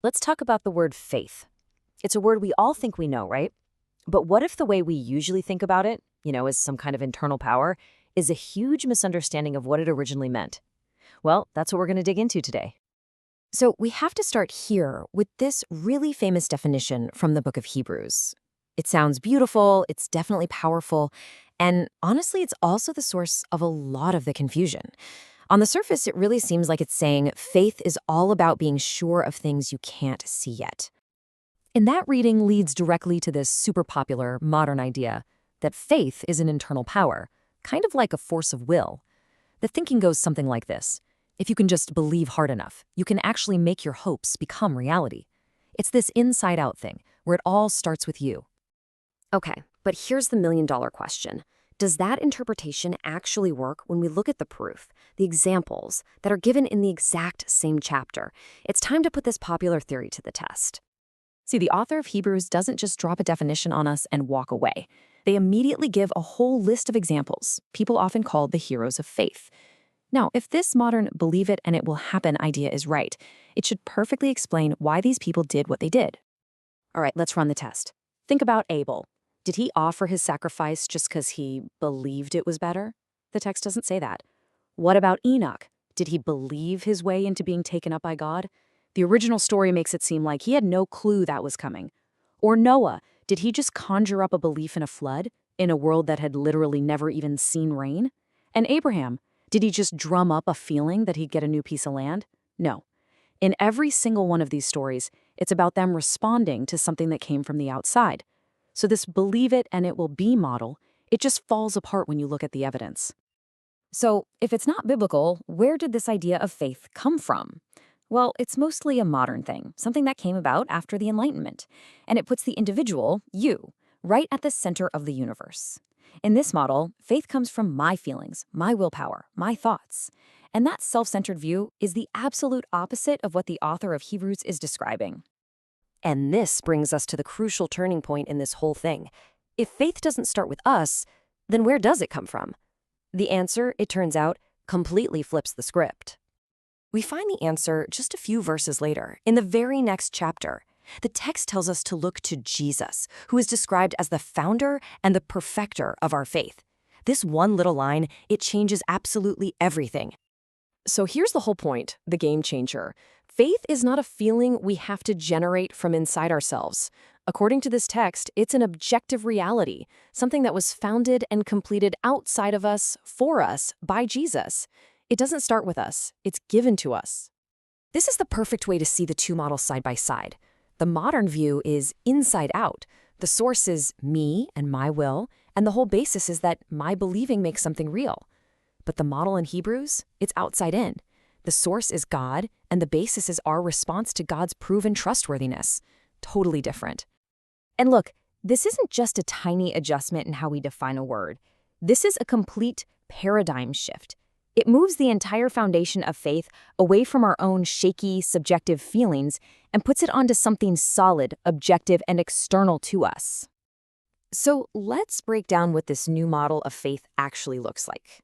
Let's talk about the word faith. It's a word we all think we know, right? But what if the way we usually think about it, as some kind of internal power, is a huge misunderstanding of what it originally meant? Well, that's what we're going to dig into today. So we have to start here with this really famous definition from the book of Hebrews. It sounds beautiful, it's definitely powerful, and honestly, it's also the source of a lot of the confusion. On the surface, it really seems like it's saying faith is all about being sure of things you can't see yet. And that reading leads directly to this super popular modern idea that faith is an internal power, kind of like a force of will. The thinking goes something like this. If you can just believe hard enough, you can actually make your hopes become reality. It's this inside-out thing, where it all starts with you. Okay, but here's the million-dollar question. Does that interpretation actually work when we look at the proof, the examples that are given in the exact same chapter? It's time to put this popular theory to the test. See, the author of Hebrews doesn't just drop a definition on us and walk away. They immediately give a whole list of examples, people often called the heroes of faith. Now, if this modern believe it and it will happen idea is right, it should perfectly explain why these people did what they did. All right, let's run the test. Think about Abel. Did he offer his sacrifice just because he believed it was better? The text doesn't say that. What about Enoch? Did he believe his way into being taken up by God? The original story makes it seem like he had no clue that was coming. Or Noah, did he just conjure up a belief in a flood, in a world that had literally never even seen rain? And Abraham, did he just drum up a feeling that he'd get a new piece of land? No. In every single one of these stories, it's about them responding to something that came from the outside. So this believe it and it will be model, it just falls apart when you look at the evidence. So if it's not biblical, where did this idea of faith come from? Well, it's mostly a modern thing, something that came about after the Enlightenment. And it puts the individual, you, right at the center of the universe. In this model, faith comes from my feelings, my willpower, my thoughts. And that self-centered view is the absolute opposite of what the author of Hebrews is describing. And this brings us to the crucial turning point in this whole thing. If faith doesn't start with us, then where does it come from? The answer, it turns out, completely flips the script. We find the answer just a few verses later, in the very next chapter. The text tells us to look to Jesus, who is described as the founder and the perfecter of our faith. This one little line, it changes absolutely everything. So here's the whole point, the game changer. Faith is not a feeling we have to generate from inside ourselves. According to this text, it's an objective reality, something that was founded and completed outside of us, for us, by Jesus. It doesn't start with us, it's given to us. This is the perfect way to see the two models side by side. The modern view is inside out. The source is me and my will, and the whole basis is that my believing makes something real. But the model in Hebrews, it's outside in. The source is God, and the basis is our response to God's proven trustworthiness. Totally different. And look, this isn't just a tiny adjustment in how we define a word. This is a complete paradigm shift. It moves the entire foundation of faith away from our own shaky, subjective feelings and puts it onto something solid, objective, and external to us. So let's break down what this new model of faith actually looks like.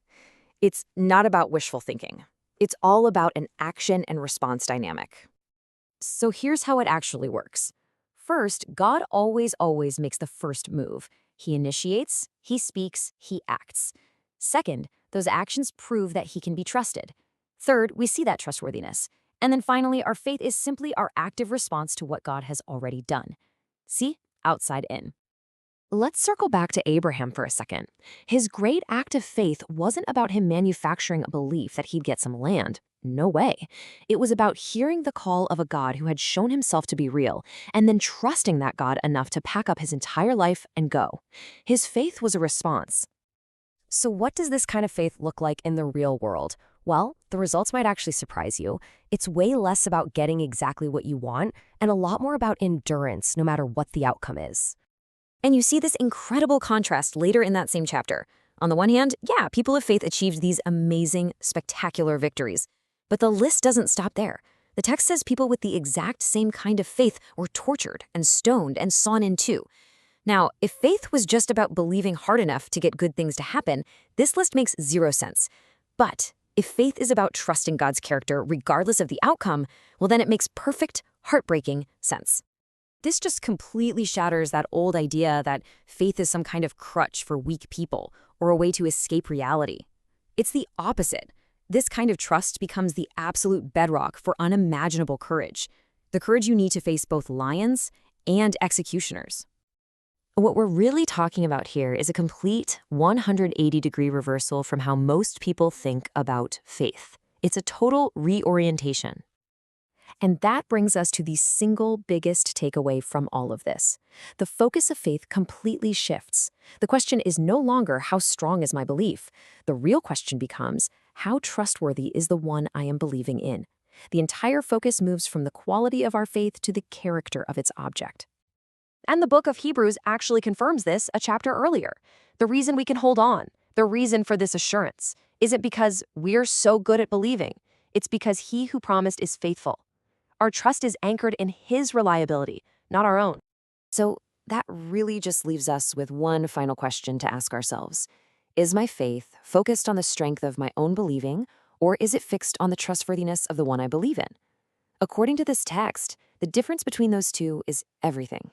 It's not about wishful thinking. It's all about an action and response dynamic. So here's how it actually works. First, God always makes the first move. He initiates, he speaks, he acts. Second, those actions prove that he can be trusted. Third, we see that trustworthiness. And then finally, our faith is simply our active response to what God has already done. See? Outside in. Let's circle back to Abraham for a second. His great act of faith wasn't about him manufacturing a belief that he'd get some land. No way. It was about hearing the call of a God who had shown himself to be real, and then trusting that God enough to pack up his entire life and go. His faith was a response. So what does this kind of faith look like in the real world? Well, the results might actually surprise you. It's way less about getting exactly what you want, and a lot more about endurance, no matter what the outcome is. And you see this incredible contrast later in that same chapter. On the one hand, yeah, people of faith achieved these amazing, spectacular victories. But the list doesn't stop there. The text says people with the exact same kind of faith were tortured and stoned and sawn in two. Now, if faith was just about believing hard enough to get good things to happen, this list makes zero sense. But if faith is about trusting God's character regardless of the outcome, well then it makes perfect, heartbreaking sense. This just completely shatters that old idea that faith is some kind of crutch for weak people or a way to escape reality. It's the opposite. This kind of trust becomes the absolute bedrock for unimaginable courage, the courage you need to face both lions and executioners. What we're really talking about here is a complete 180-degree reversal from how most people think about faith. It's a total reorientation. And that brings us to the single biggest takeaway from all of this. The focus of faith completely shifts. The question is no longer how strong is my belief. The real question becomes, how trustworthy is the one I am believing in? The entire focus moves from the quality of our faith to the character of its object. And the book of Hebrews actually confirms this a chapter earlier. The reason we can hold on, the reason for this assurance, isn't because we're so good at believing. It's because he who promised is faithful. Our trust is anchored in his reliability, not our own. So that really just leaves us with one final question to ask ourselves. Is my faith focused on the strength of my own believing, or is it fixed on the trustworthiness of the one I believe in? According to this text, the difference between those two is everything.